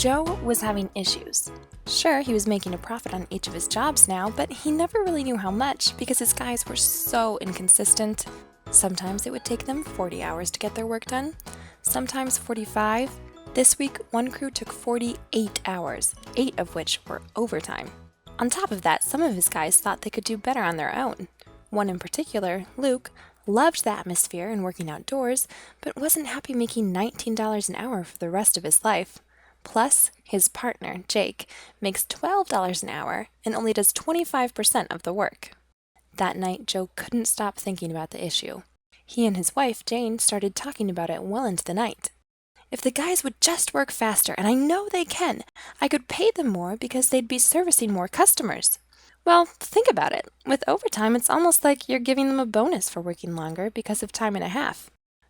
Joe was having issues. Sure, he was making a profit on each of his jobs now, but he never really knew how much because his guys were so inconsistent. Sometimes it would take them 40 hours to get their work done, sometimes 45. This week, one crew took 48 hours, 8 of which were overtime. On top of that, some of his guys thought they could do better on their own. One in particular, Luke, loved the atmosphere and working outdoors, but wasn't happy making $19 an hour for the rest of his life. Plus, his partner, Jake, makes $12 an hour and only does 25% of the work. That night, Joe couldn't stop thinking about the issue. He and his wife, Jane, started talking about it well into the night. If the guys would just work faster, and I know they can, I could pay them more because they'd be servicing more customers. Well, think about it. With overtime, it's almost like you're giving them a bonus for working longer because of time and a half.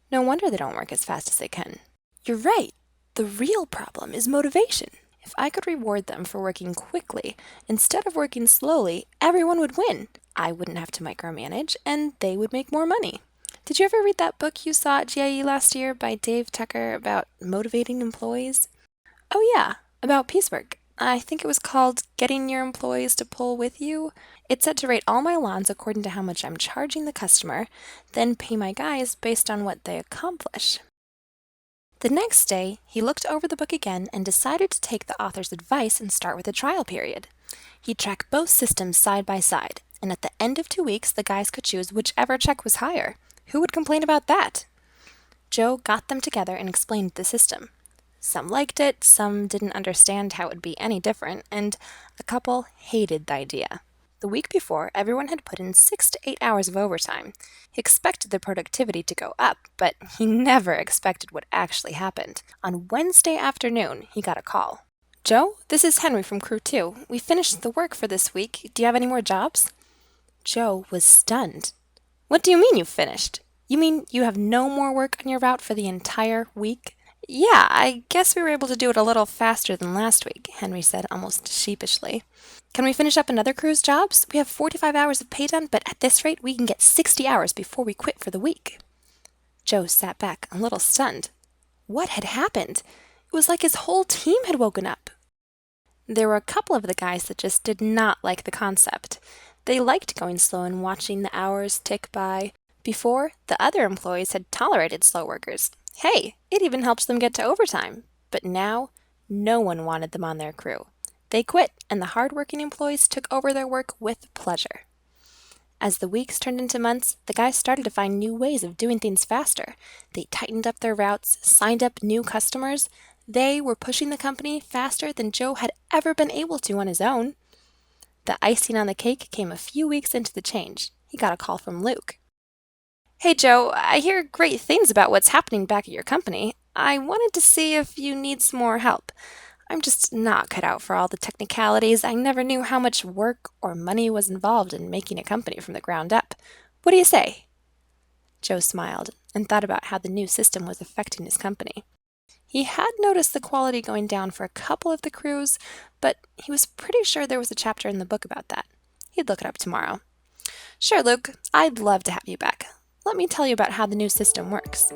No wonder they don't work as fast as they can. You're right. The real problem is motivation. If I could reward them for working quickly instead of working slowly, everyone would win. I wouldn't have to micromanage, and they would make more money. Did you ever read that book you saw at GIE last year by Dave Tucker about motivating employees? Oh yeah, about piecework. I think it was called Getting Your Employees to Pull With You. It said to rate all my lawns according to how much I'm charging the customer, then pay my guys based on what they accomplish. The next day, he looked over the book again and decided to take the author's advice and start with a trial period. He tracked both systems side by side, and at the end of 2 weeks, the guys could choose whichever check was higher. Who would complain about that? Joe got them together and explained the system. Some liked it, some didn't understand how it would be any different, and a couple hated the idea. The week before, everyone had put in 6 to 8 hours of overtime. He expected the productivity to go up, but he never expected what actually happened. On Wednesday afternoon, he got a call. "Joe, this is Henry from Crew 2. We finished the work for this week. Do you have any more jobs?" Joe was stunned. "What do you mean you finished? You mean you have no more work on your route for the entire week?" "Yeah, I guess we were able to do it a little faster than last week," Henry said almost sheepishly. "Can we finish up another crew's jobs? We have 45 hours of pay done, but at this rate we can get 60 hours before we quit for the week." Joe sat back, a little stunned. What had happened? It was like his whole team had woken up. There were a couple of the guys that just did not like the concept. They liked going slow and watching the hours tick by. Before, the other employees had tolerated slow workers. Hey, it even helped them get to overtime. But now, no one wanted them on their crew. They quit, and the hard-working employees took over their work with pleasure. As the weeks turned into months, the guys started to find new ways of doing things faster. They tightened up their routes, signed up new customers. They were pushing the company faster than Joe had ever been able to on his own. The icing on the cake came a few weeks into the change. He got a call from Luke. "Hey Joe, I hear great things about what's happening back at your company. I wanted to see if you need some more help. I'm just not cut out for all the technicalities. I never knew how much work or money was involved in making a company from the ground up. What do you say?" Joe smiled and thought about how the new system was affecting his company. He had noticed the quality going down for a couple of the crews, but he was pretty sure there was a chapter in the book about that. He'd look it up tomorrow. "Sure, Luke, I'd love to have you back. Let me tell you about how the new system works."